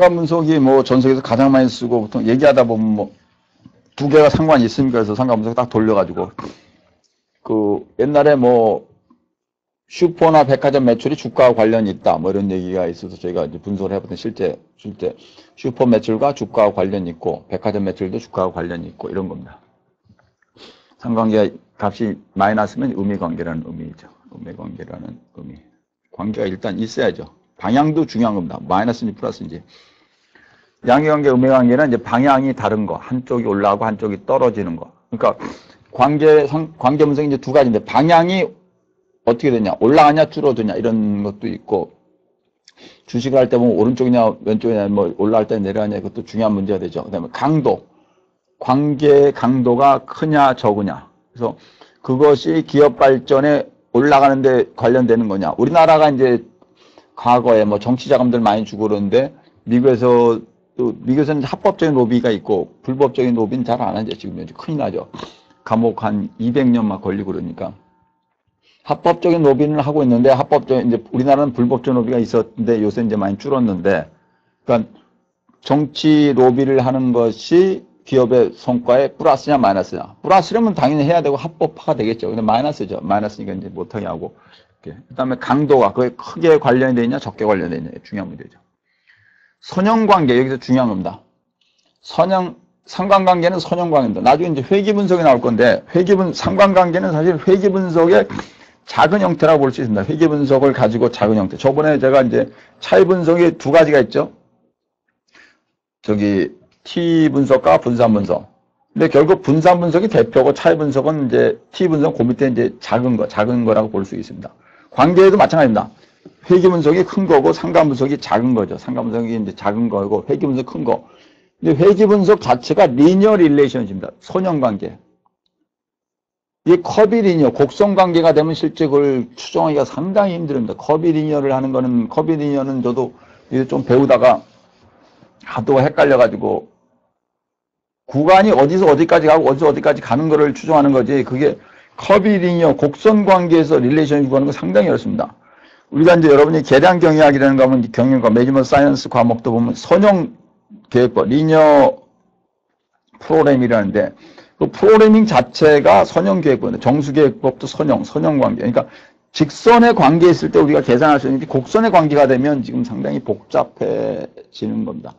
상관분석이 뭐 전 세계에서 가장 많이 쓰고 보통 얘기하다 보면 뭐 두 개가 상관이 있으니까 해서 상관분석 딱 돌려가지고 그 옛날에 뭐 슈퍼나 백화점 매출이 주가와 관련이 있다 뭐 이런 얘기가 있어서 저희가 이제 분석을 해봤더니 실제 슈퍼 매출과 주가와 관련이 있고 백화점 매출도 주가와 관련이 있고 이런 겁니다. 상관계 값이 마이너스면 음위관계라는 의미죠. 음위관계라는 의미. 관계가 일단 있어야죠. 방향도 중요한 겁니다. 마이너스인지 플러스인지. 양위관계, 음위관계는 이제 방향이 다른 거. 한쪽이 올라가고 한쪽이 떨어지는 거. 그러니까 관계 분석이 이제 두 가지인데 방향이 어떻게 되냐. 올라가냐 줄어드냐 이런 것도 있고 주식을 할 때 보면 오른쪽이냐 왼쪽이냐 뭐 올라갈 때 내려가냐 이것도 중요한 문제가 되죠. 그 다음에 강도. 관계의 강도가 크냐 적으냐. 그래서 그것이 기업 발전에 올라가는데 관련되는 거냐. 우리나라가 이제 과거에 뭐 정치 자금들 많이 주고 그러는데 미국에서는 합법적인 로비가 있고 불법적인 로비는 잘 안 하죠. 지금 현재 큰일 나죠. 감옥 한 200년 막 걸리고 그러니까. 합법적인 로비는 하고 있는데 이제 우리나라는 불법적인 로비가 있었는데 요새 이제 많이 줄었는데 그러니까 정치 로비를 하는 것이 기업의 성과에 플러스냐 마이너스냐. 플러스라면 당연히 해야 되고 합법화가 되겠죠. 근데 마이너스죠. 마이너스니까 이제 못하게 하고. 그 다음에 강도가 그게 크게 관련이 되느냐 적게 관련이 되느냐 중요한 문제죠. 선형관계 여기서 중요한 겁니다. 상관관계는 선형관계입니다. 나중에 이제 회귀분석이 나올 건데 상관관계는 사실 회귀분석의 작은 형태라고 볼 수 있습니다. 회귀분석을 가지고 작은 형태. 저번에 제가 이제 차이분석이 두 가지가 있죠. T분석과 분산분석. 근데 결국 분산분석이 대표고 차이분석은 이제 T분석 그 밑에 이제 작은 거라고 볼 수 있습니다. 관계에도 마찬가지입니다. 회귀분석이 큰 거고 상관분석이 작은 거죠. 상관분석이 이제 작은 거고 회귀분석 큰 거. 근데 회귀분석 자체가 리니어 릴레이션십입니다. 선형관계. 이 커비 리니어, 곡선관계가 되면 실제 그걸 추정하기가 상당히 힘듭니다. 커비 리니어는 저도 좀 배우다가 하도 헷갈려가지고 구간이 어디서 어디까지 가고 어디서 어디까지 가는 거를 추정하는 거지 그게 커비 리니어, 곡선 관계에서 릴레이션을 구하는 거 상당히 어렵습니다. 우리가 이제 여러분이 계량 경영학이라는 거 하면 경영과 매니지먼트 사이언스 과목도 보면 선형 계획법, 리니어 프로그램이라는데 그 프로그래밍 자체가 선형 계획법인데 정수 계획법도 선형 관계. 그러니까 직선의 관계에 있을 때 우리가 계산할 수 있는 게 곡선의 관계가 되면 지금 상당히 복잡해지는 겁니다.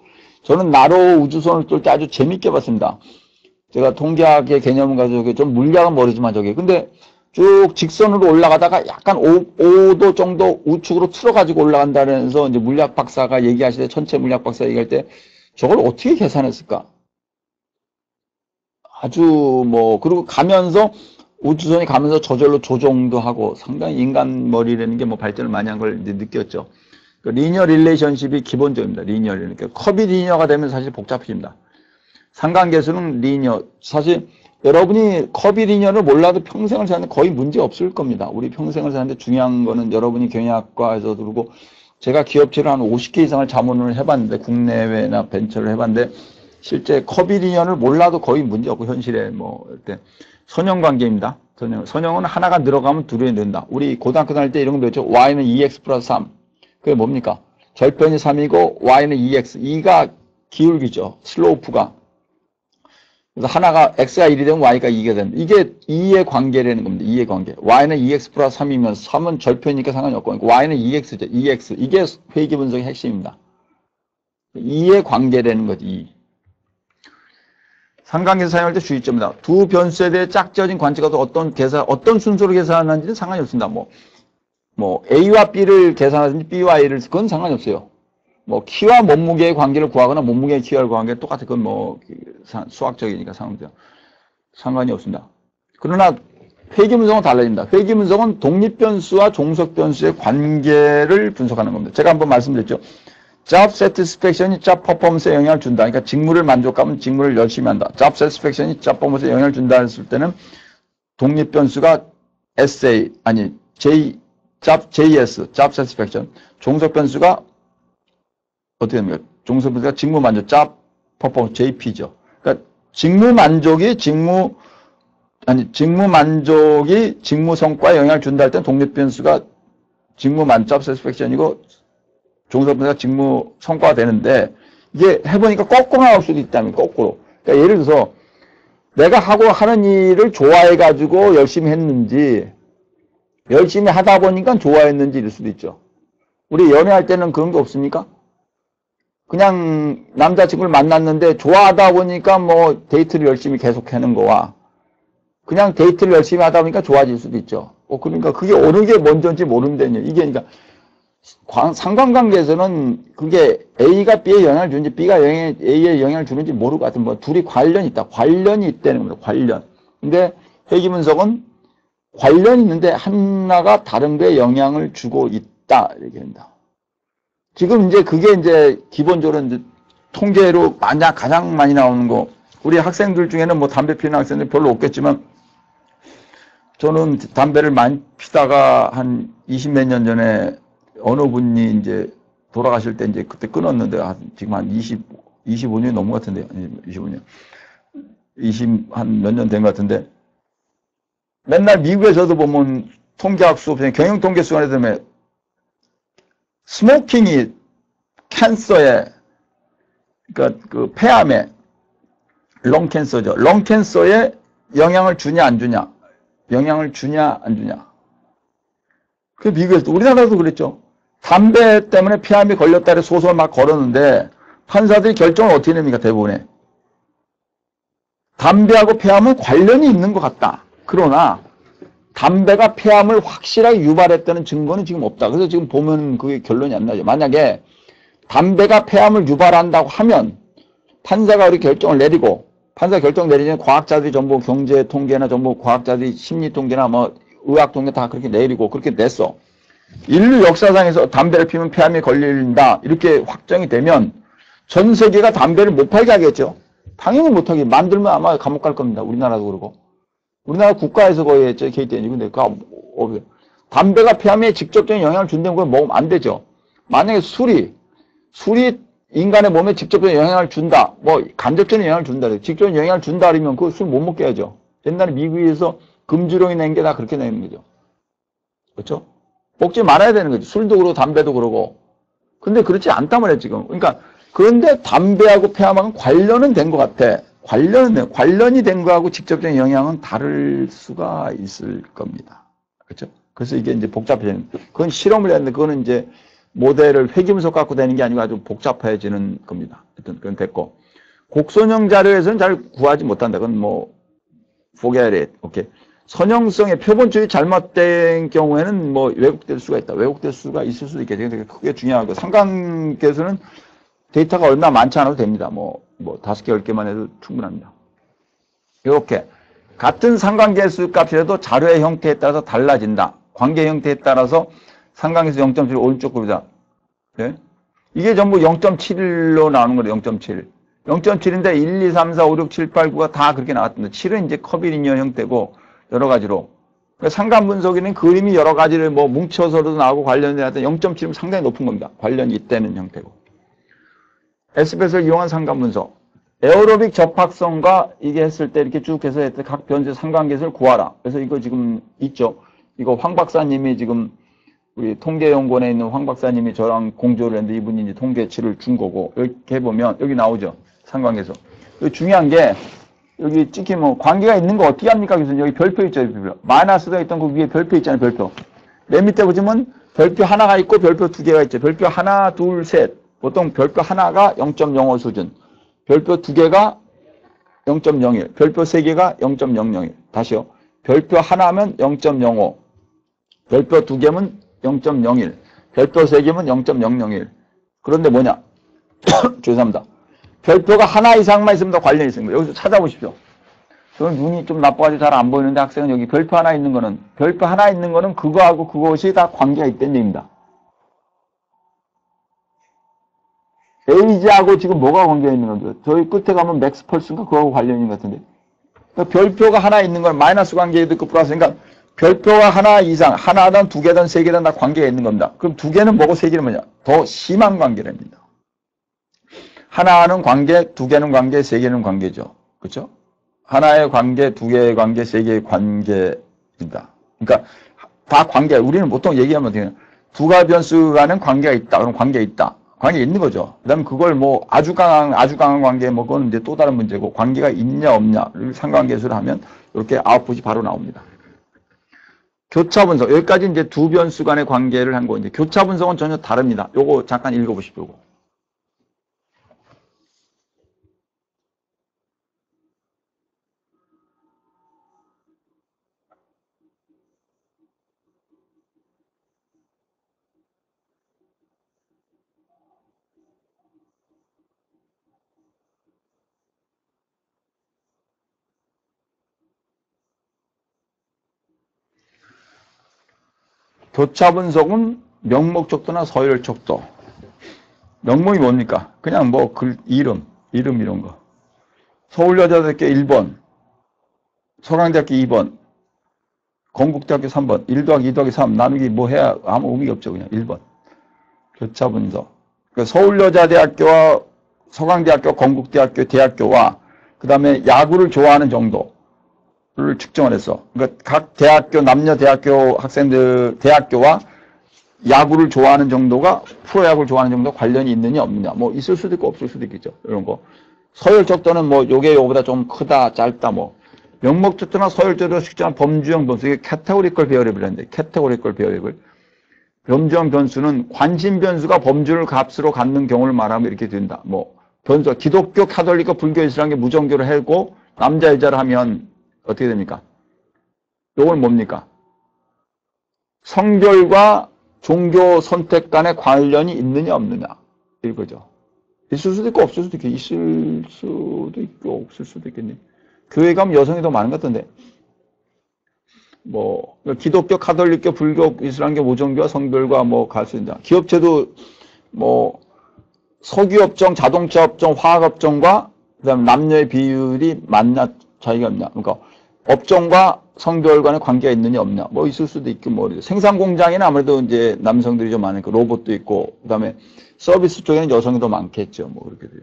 저는 나로 우주선을 쏠 때 아주 재밌게 봤습니다. 제가 통계학의 개념을 가지고 좀 물리학은 모르지만 근데 쭉 직선으로 올라가다가 약간 5도 정도 우측으로 틀어가지고 올라간다면서 이제 물리학 박사가 얘기하실 때 천체 물리학 박사 얘기할 때 저걸 어떻게 계산했을까? 그리고 우주선이 가면서 저절로 조종도 하고 상당히 인간 머리라는 게 발전을 많이 한 걸 느꼈죠. 리니어 릴레이션십이 기본적입니다. 리니어 릴레이션. 그러니까 커비 리니어가 되면 사실 복잡해집니다. 상관계수는 리니어. 사실 여러분이 커비 리니어를 몰라도 평생을 사는데 거의 문제 없을 겁니다. 우리 평생을 사는데 중요한 거는 여러분이 경영학과에서 들고 제가 기업체를 한 50개 이상을 자문을 해봤는데 국내외나 벤처를 해봤는데 실제 커비 리니어를 몰라도 거의 문제 없고 현실에 이렇게 선형관계입니다. 선형은 하나가 늘어가면 둘이 는다. 우리 고등학교 다닐 때 이런 거 배웠죠. y는 2x 플러스 3. 그게 뭡니까? 절편이 3이고 y는 2x. 2가 기울기죠. 슬로우프가. 그래서 하나가 x가 1이 되면 y가 2가 됩니다. 이게 2의 관계라는 겁니다. 2의 관계. y는 2x 플러스 3이면 3은 절편이니까 상관이 없고 y는 2x죠. 2x. 이게 회귀분석의 핵심입니다. 2의 관계라는 거지. 2. 상관계수 사용할 때 주의점입니다. 두 변수에 대해 짝지어진 관계가 어떤 순서로 계산하는지는 상관이 없습니다. A와 B를 계산하든지 B와 A를 그건 상관이 없어요. 키와 몸무게의 관계를 구하거나 몸무게의 키와 관계는 똑같아. 그건 수학적이니까 상관이 없습니다. 그러나 회귀분석은 달라집니다. 회귀분석은 독립변수와 종속변수의 관계를 분석하는 겁니다. 제가 한번 말씀드렸죠. job satisfaction이 job performance에 영향을 준다. 그러니까 직무를 만족하면 직무를 열심히 한다. job satisfaction이 job performance에 영향을 준다 했을 때는 독립변수가 JS, job satisfaction. 종속변수가 어떻게 됩니까? 종속변수가 직무 만족, job performance, JP죠. 그러니까 직무 만족이 직무 성과에 영향을 준다 할 때는 독립변수가 job satisfaction이고 종속변수가 직무 성과가 되는데 이게 해보니까 거꾸로 나올 수도 있다면, 거꾸로. 그러니까 예를 들어서, 내가 하는 일을 좋아해가지고 열심히 했는지, 열심히 하다 보니까 좋아했는지 일 수도 있죠. 우리 연애할 때는 그런 게 없습니까? 그냥 남자친구를 만났는데 좋아하다 보니까 뭐 데이트를 열심히 계속하는 거와 그냥 데이트를 열심히 하다 보니까 좋아질 수도 있죠. 그러니까 그게 어느 게 먼저인지 모른다니. 이게 그러니까 상관관계에서는 그게 A가 B에 영향을 주는지 B가 A에 영향을 주는지 모르고 하여튼 뭐 둘이 관련이 있다. 관련이 있다는 겁니다. 관련. 근데 회귀분석은 관련이 있는데 하나가 다른 거에 영향을 주고 있다. 이렇게 한다. 지금 이제 그게 이제 기본적으로 이제 통계로 가장 많이 나오는 거. 우리 학생들 중에는 뭐 담배 피우는 학생들 별로 없겠지만 저는 담배를 많이 피다가 한 20몇 년 전에 어느 분이 이제 돌아가실 때 이제 그때 끊었는데 지금 한 25년이 넘은 것 같은데요. 25년. 한 몇 년 된 것 같은데 맨날 미국에서도 보면 통계학 수업, 경영통계 수업에 되면 스모킹이 캔서에, 그러니까 그 폐암에, 렁캔서죠. 렁캔서에 영향을 주냐, 안 주냐. 영향을 주냐, 안 주냐. 그 미국에서도, 우리나라도 그랬죠. 담배 때문에 폐암이 걸렸다 해서 소송을 막 걸었는데, 판사들이 결정을 어떻게 냅니까, 대부분에. 담배하고 폐암은 관련이 있는 것 같다. 그러나, 담배가 폐암을 확실하게 유발했다는 증거는 지금 없다. 그래서 지금 보면 그게 결론이 안 나죠. 만약에 담배가 폐암을 유발한다고 하면 판사가 우리 결정을 내리고 판사 결정 내리면 과학자들이 전부 경제 통계나 전부 과학자들이 심리 통계나 뭐 의학 통계 다 그렇게 내리고 그렇게 냈어. 인류 역사상에서 담배를 피우면 폐암이 걸린다 이렇게 확정이 되면 전 세계가 담배를 못 팔게 하겠죠. 당연히 못 하게 만들면 아마 감옥 갈 겁니다. 우리나라도 그러고. 우리나라 국가에서 거의 개입되는 건데, 담배가 폐암에 직접적인 영향을 준다는 걸 먹으면 안 되죠. 만약에 술이 인간의 몸에 직접적인 영향을 준다, 뭐, 간접적인 영향을 준다, 직접적인 영향을 준다 그러면 그 술 못 먹게 하죠. 옛날에 미국에서 금주령이 낸 게 다 그렇게 내는 거죠. 그렇죠? 먹지 말아야 되는 거죠. 술도 그러고 담배도 그러고. 근데 그렇지 않단 말이에요, 지금. 그러니까, 그런데 담배하고 폐암하고는 관련은 된 것 같아. 관련이 된 거하고 직접적인 영향은 다를 수가 있을 겁니다. 그렇죠? 그래서 이게 이제 복잡해지는, 그건 실험을 했는데, 그거는 이제 모델을 회귀분석 갖고 되는 게 아니고 아주 복잡해지는 겁니다. 하여튼, 그건 됐고. 곡선형 자료에서는 잘 구하지 못한다. 그건 뭐, forget it. 오케이. 선형성의 표본줄이 잘못된 경우에는 뭐 왜곡될 수가 있다. 왜곡될 수가 있을 수도 있겠죠. 근데 그게 중요하고, 상관계에서는 데이터가 얼마 많지 않아도 됩니다. 뭐 5개, 10개만 해도 충분합니다. 이렇게 같은 상관계수 값이라도 자료의 형태에 따라서 달라진다. 관계 형태에 따라서 상관계수 0.7 오른쪽 그룹이다. 네? 이게 전부 0.7로 나오는 거예요. 0.7. 0.7인데 1, 2, 3, 4, 5, 6, 7, 8, 9가 다 그렇게 나왔던데 7은 이제 커비리니어 형태고 여러 가지로. 그러니까 상관 분석에는 그림이 여러 가지를 뭐 뭉쳐서도 나오고 관련이 하여튼 0.7은 상당히 높은 겁니다. 관련이 있다는 형태고. SPS를 이용한 상관분석. 에어로빅 접합성과 이게 했을 때 이렇게 쭉 해서 각 변수의 상관계수를 구하라. 그래서 이거 지금 있죠. 이거 황 박사님이 지금 우리 통계연구원에 있는 황 박사님이 저랑 공조를 했는데 이분이 이제 통계치를 준 거고 이렇게 해보면 여기 나오죠. 상관계수. 여기 중요한 게 여기 찍히면 관계가 있는 거 어떻게 합니까? 교수님 여기 별표 있죠. 별표. 마이너스가 있던 그 위에 별표 있잖아요. 별표. 맨 밑에 보시면 별표 하나가 있고 별표 두 개가 있죠. 별표 하나, 둘, 셋. 보통 별표 하나가 0.05 수준, 별표 두 개가 0.01, 별표 세 개가 0.001. 다시요. 별표 하나면 0.05, 별표 두 개면 0.01, 별표 세 개면 0.001. 그런데 뭐냐? 죄송합니다. 별표가 하나 이상만 있으면 다 관련이 있습니다. 여기서 찾아보십시오. 저는 눈이 좀 나빠가지고 잘 안 보이는데 학생은 여기 별표 하나 있는 거는, 별표 하나 있는 거는 그거하고 그것이 다 관계가 있다는 얘기입니다. 에이지하고 지금 뭐가 관계가 있는 건데? 저희 끝에 가면 맥스 펄스인가 그거하고 관련이 있는 것 같은데. 그러니까 별표가 하나 있는 건 마이너스 관계도 있고 플러스. 그러니까 별표가 하나 이상, 하나든 두 개든 세 개든 다 관계가 있는 겁니다. 그럼 두 개는 뭐고 세 개는 뭐냐? 더 심한 관계랍니다. 하나는 관계, 두 개는 관계, 세 개는 관계죠. 그렇죠? 하나의 관계, 두 개의 관계, 세 개의 관계입니다. 그러니까 다 관계. 우리는 보통 얘기하면 어떻게 두 가지 변수 간은 관계가 있다. 그럼 관계가 있다. 관계 있는 거죠. 그 다음에 그걸 뭐 아주 강한 관계 뭐 그건 이제 또 다른 문제고 관계가 있냐 없냐를 상관계수를 하면 이렇게 아웃풋이 바로 나옵니다. 교차 분석. 여기까지 이제 두 변수 간의 관계를 한 거. 이제 교차 분석은 전혀 다릅니다. 요거 잠깐 읽어보십시오. 요거. 교차 분석은 명목적도나 서열적도. 명목이 뭡니까? 그냥 뭐 이름 이런 거. 서울여자대학교 1번, 서강대학교 2번, 건국대학교 3번, 1 더하기 2 더하기 3 나누기 뭐 해야 아무 의미가 없죠. 그냥 1번. 교차 분석. 그러니까 서울여자대학교와 서강대학교, 건국대학교, 대학교와 그 다음에 야구를 좋아하는 정도를 측정을 했어. 그러니까 각 대학교, 남녀 대학교 학생들, 대학교와 야구를 좋아하는 정도가 프로야구를 좋아하는 정도 관련이 있느냐 없느냐. 뭐 있을 수도 있고 없을 수도 있겠죠. 이런 거. 서열적도는 뭐 요게 요거보다 좀 크다 짧다 뭐. 명목적도나 서열적도로 측정한 범주형 변수. 이게 캐테고리컬 베어리블인데 캐테고리컬 베어리블. 범주형 변수는 관심 변수가 범주를 값으로 갖는 경우를 말하면 이렇게 된다. 뭐 변수 기독교, 카톨릭과 불교, 이슬람계 무종교를 하고 남자 여자를 하면 어떻게 됩니까? 요건 뭡니까? 성별과 종교 선택 간의 관련이 있느냐 없느냐 이거죠. 있을 수도 있고 없을 수도 있고 있을 수도 있고 없을 수도 있겠네. 교회 가면 여성이 더 많은 것 같던데. 뭐 기독교, 카톨릭교, 불교, 이슬람교, 무종교와 성별과 뭐 갈 수 있다. 기업체도 뭐 석유업종, 자동차업종, 화학업종과 그다음 남녀의 비율이 맞나 차이가 없냐. 그러니까 업종과 성별 간의 관계가 있느냐 없냐. 뭐 있을 수도 있고 뭐 생산 공장에는 아무래도 이제 남성들이 좀 많으니까 로봇도 있고 그다음에 서비스 쪽에는 여성이 더 많겠죠. 뭐 그렇게 돼요.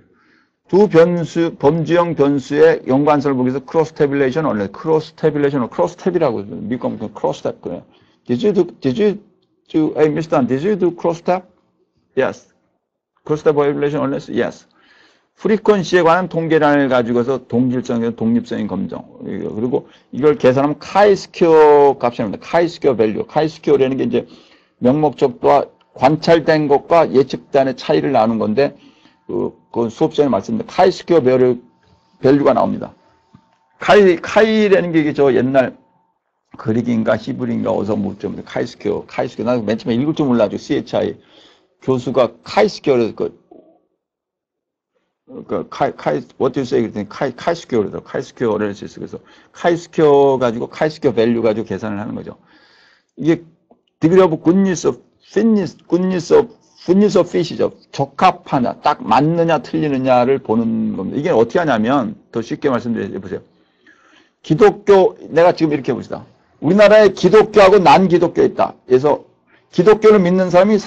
두 변수, 범주형 변수의 연관성을 보기 위해서 크로스 태블레이션 원래 크로스 탭이라고 미국 가면 크로스 탭 그래요. Did you do, hey, Mr. Dan, did you do cross tab? Yes. cross tab evaluation unless? Yes. 프리퀀시에 관한 통계량을 가지고서 동질성과 독립성인 검정. 그리고 이걸 계산하면 카이스퀘어 값이 나옵니다. 카이스퀘어 밸류. 카이스퀘어라는 게 이제 명목적도와 관찰된 것과 예측단의 차이를 나누는 건데, 그 수업 시간에 말씀드린 카이스퀘어 밸류가 나옵니다. 카이라는 게 이게 저 옛날 그리기인가 히브리인가 어디서 묻죠. 카이스퀘어. 나는 맨 처음에 읽을 줄 몰라가지고 CHI. 교수가 카이스퀘어를 what do you say? 그랬더니 카이스퀘어를 카이스퀘어를 그래서 카이스퀘어 가지고 카이스퀘어 밸류 가지고 계산을 하는 거죠. 이게 degree of goodness of fit이죠. 적합하냐, 딱 맞느냐, 틀리느냐를 보는 겁니다. 이게 어떻게 하냐면 더 쉽게 말씀드려보세요. 기독교, 내가 지금 이렇게 해봅시다. 우리나라에 기독교하고 난기독교 있다. 그래서 기독교를 믿는 사람이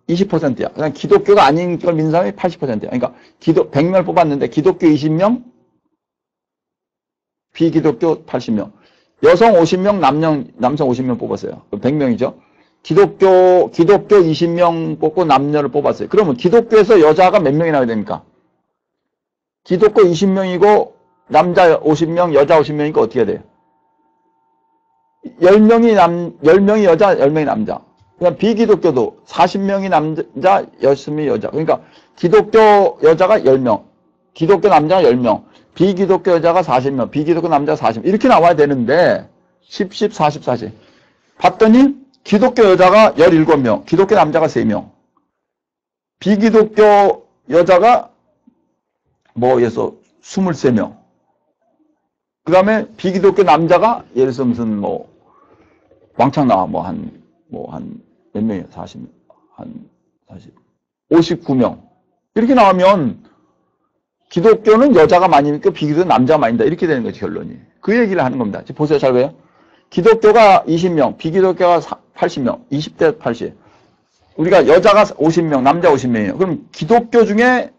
20%야. 그냥 기독교가 아닌 걸 믿는 사람이 80%야. 그러니까 100명 뽑았는데 기독교 20명, 비기독교 80명. 여성 50명, 남성 50명 뽑았어요. 100명이죠. 기독교 20명 뽑고 남녀를 뽑았어요. 그러면 기독교에서 여자가 몇 명이 나와야 됩니까? 기독교 20명이고 남자 50명, 여자 50명이니까 어떻게 돼요? 10명이 여자, 10명이 남자. 그냥 비기독교도 40명이 남자, 10명이 여자. 그러니까 기독교 여자가 10명, 기독교 남자가 10명, 비기독교 여자가 40명, 비기독교 남자가 40명. 이렇게 나와야 되는데 10, 40. 봤더니 기독교 여자가 17명, 기독교 남자가 3명, 비기독교 여자가 예서 23명. 그 다음에 비기독교 남자가 예를 들어서 무슨 왕창 나와 몇 명이야? 59명. 이렇게 나오면 기독교는 여자가 많으니까 비기독교는 남자가 많다. 이렇게 되는 거지, 결론이. 그 얘기를 하는 겁니다. 지금 보세요, 잘 봐요. 기독교가 20명, 비기독교가 80명, 20대 80. 우리가 여자가 50명, 남자 50명이에요. 그럼 기독교 중에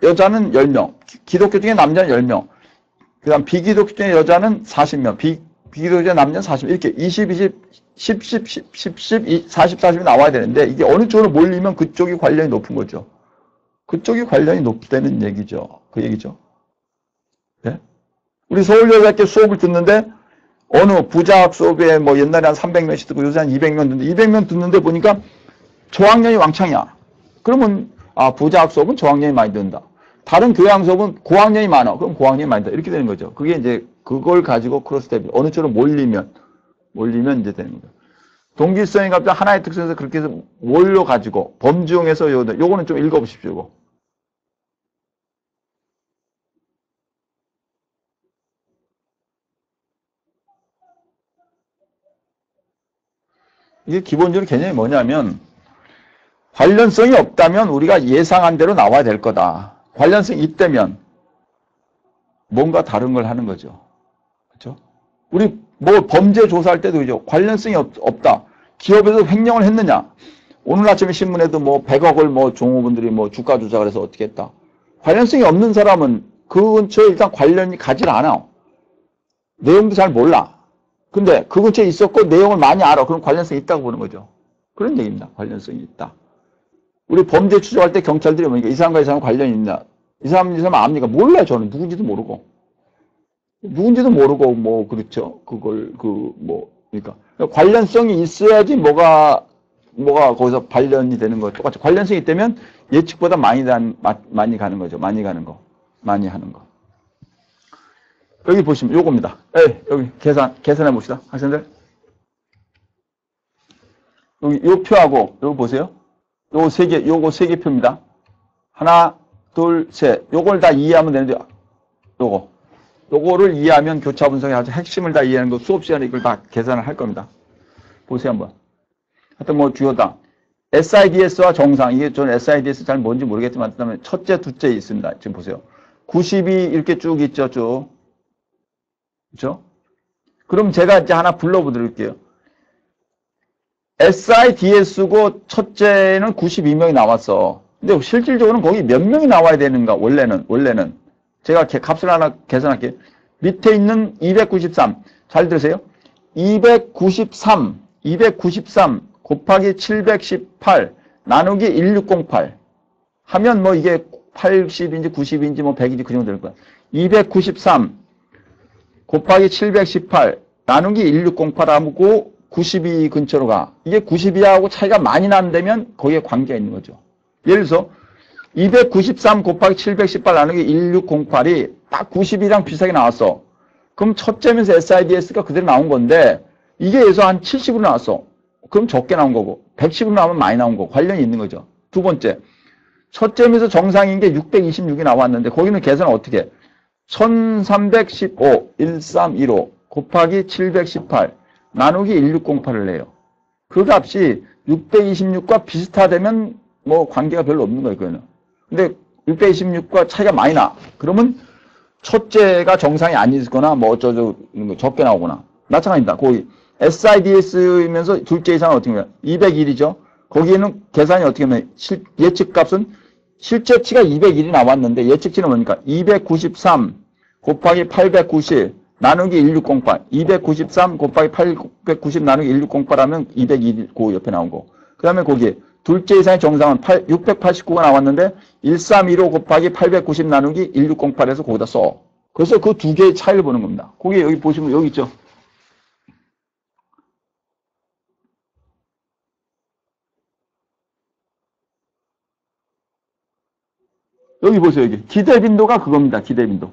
여자는 10명, 기독교 중에 남자는 10명, 그 다음 비기독교 중에 여자는 40명, 비기독교 중에 남자는 40명. 이렇게 20, 10, 40, 40이 나와야 되는데 이게 어느 쪽으로 몰리면 그쪽이 관련이 높은 거죠. 그쪽이 관련이 높다는 얘기죠. 그 얘기죠. 네? 우리 서울여자학교 수업을 듣는데 어느 부자학 수업에 뭐 옛날에 한 300명씩 듣고 요새 한 200명 듣는데 200명 듣는데 보니까 저학년이 왕창이야. 그러면 아 부자학 수업은 저학년이 많이 듣는다. 다른 교양 수업은 고학년이 많아. 그럼 고학년이 많이 듣는다. 이렇게 되는 거죠. 그게 이제 그걸 가지고 크로스텝이 어느 쪽으로 몰리면 이제 되는 거죠. 동기성이 갑자기 하나의 특성에서 그렇게 해서 몰려가지고 범주형에서 요거는 좀 읽어보십시오. 요거. 이게 기본적으로 개념이 뭐냐면 관련성이 없다면 우리가 예상한 대로 나와야 될 거다. 관련성이 있다면 뭔가 다른 걸 하는 거죠. 그렇죠? 우리 뭐 범죄 조사할 때도 그죠. 관련성이 없다. 기업에서 횡령을 했느냐? 오늘 아침에 신문에도 뭐 100억을 뭐 종업원들이 뭐 주가 조작을 해서 어떻게 했다. 관련성이 없는 사람은 그 근처에 일단 관련이 가질 않아. 내용도 잘 몰라. 근데 그 근처에 있었고 내용을 많이 알아. 그럼 관련성이 있다고 보는 거죠. 그런 얘기입니다. 관련성이 있다. 우리 범죄 추적할 때 경찰들이 뭐니까 이 사람과 이 사람 관련이 있나? 이 사람 압니까? 몰라요. 저는 누군지도 모르고. 뭐 그렇죠. 그걸 그러니까 관련성이 있어야지 뭐가 거기서 발견이 되는 거 똑같죠. 관련성이 있다면 예측보다 많이 가는 거죠. 많이 가는 거. 많이 하는 거. 여기 보시면 요겁니다. 여기 계산해 봅시다. 학생들. 여기 요 표하고 요거 보세요. 요거 세 개 표입니다. 하나, 둘, 셋. 요걸 다 이해하면 되는데 요거를 이해하면 교차 분석의 아주 핵심을 다 이해하는 거 수업 시간에 이걸 다 계산을 할 겁니다. 보세요 한번. 하여튼 뭐 주요다. SIDS와 정상. 이게 저는 SIDS 잘 뭔지 모르겠지만 그다음에 첫째, 둘째 있습니다. 지금 보세요. 90이 이렇게 쭉 있죠, 쭉. 그렇죠? 그럼 제가 이제 하나 불러보드릴게요. SIDS고 첫째는 92명이 나왔어. 근데 실질적으로는 거기 몇 명이 나와야 되는가? 원래는. 제가 값을 하나 계산할게요. 밑에 있는 293. 잘 들으세요. 293 곱하기 718 나누기 1608 하면 뭐 이게 80인지 90인지 뭐 100인지 그 정도 될 거야. 293 곱하기 718 나누기 1608하고 92 근처로 가. 이게 92하고 차이가 많이 난다면 거기에 관계가 있는 거죠. 예를 들어서 293 곱하기 718 나누기 1608이 딱 92랑 비슷하게 나왔어. 그럼 첫째면서 SIDS가 그대로 나온 건데 이게 예서 한 70으로 나왔어. 그럼 적게 나온 거고 110으로 나오면 많이 나온 거고 관련이 있는 거죠. 두 번째, 첫째면서 정상인 게 626이 나왔는데 거기는 계산을 어떻게 해? 1315 1315 곱하기 718 나누기 1608을 내요. 그 값이 626과 비슷하다면 뭐 관계가 별로 없는 거예요. 그거는. 근데 626과 차이가 많이 나. 그러면 첫째가 정상이 아니거나 뭐 어쩌고 적게 나오거나 마찬가지입니다. 거기 SIDS이면서 둘째 이상은 어떻게 해요? 201이죠. 거기에는 계산이 어떻게 하면 예측값은 실제치가 201이 나왔는데 예측치는 뭡니까? 293 곱하기 890 나누기 1608 293 곱하기 890 나누기 1608 하면 201 그 옆에 나온 거. 그 다음에 거기에 둘째 이상의 정상은 689가 나왔는데 1315 곱하기 890 나누기 1608에서 거기다 써. 그래서 그 두 개의 차이를 보는 겁니다. 거기 여기 보시면 여기 있죠. 여기 보세요. 여기 기대빈도가 그겁니다. 기대빈도.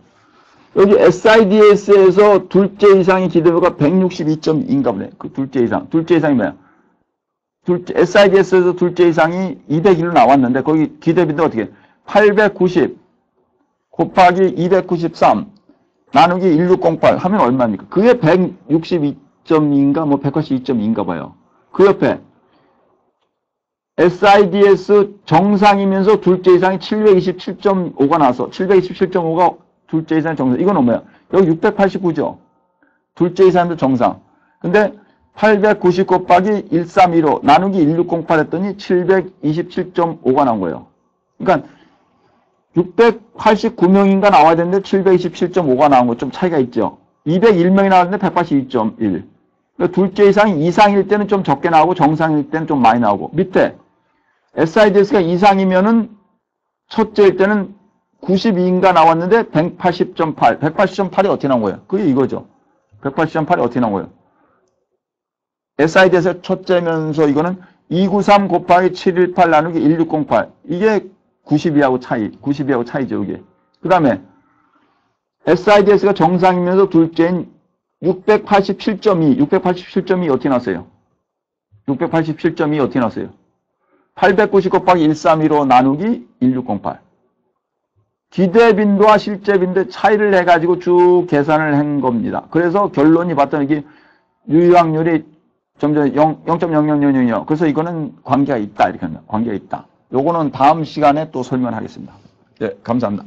여기 SIDS에서 둘째 이상의 기대빈도가 162.2인가 보네. 그 둘째 이상이 뭐야? SIDS에서 둘째 이상이 201로 나왔는데 거기 기대빈도가 어떻게 해? 890 곱하기 293 나누기 1608 하면 얼마입니까? 그게 162.2인가 뭐 182.2인가 봐요. 그 옆에 SIDS 정상이면서 둘째 이상이 727.5가 나와서 727.5가 둘째 이상의 정상. 이건 뭐야? 여기 689죠. 둘째 이상도 정상. 근데 890 곱하기 1315 나누기 1608 했더니 727.5가 나온 거예요. 그러니까 689명인가 나와야 되는데 727.5가 나온 거 좀 차이가 있죠. 201명이 나왔는데 182.1. 그러니까 둘째 이상이 이상일 때는 좀 적게 나오고 정상일 때는 좀 많이 나오고 밑에 SIDS가 이상이면은 첫째일 때는 92인가 나왔는데 180.8, 180.8이 어떻게 나온 거예요? 그게 이거죠. 180.8이 어떻게 나온 거예요? SIDS가 첫째면서 이거는 293 곱하기 718 나누기 1608. 이게 92하고 차이죠, 이게. 그 다음에 SIDS가 정상이면서 둘째인 687.2 어떻게 나왔어요? 687.2 어떻게 나왔어요? 890 곱하기 132로 나누기 1608. 기대 빈도와 실제 빈도의 차이를 해가지고 쭉 계산을 한 겁니다. 그래서 결론이 봤더니 이게 유효확률이 점점 0.0000이요. 그래서 이거는 관계가 있다. 이렇게 합니다. 관계가 있다. 요거는 다음 시간에 또 설명하겠습니다. 네, 감사합니다.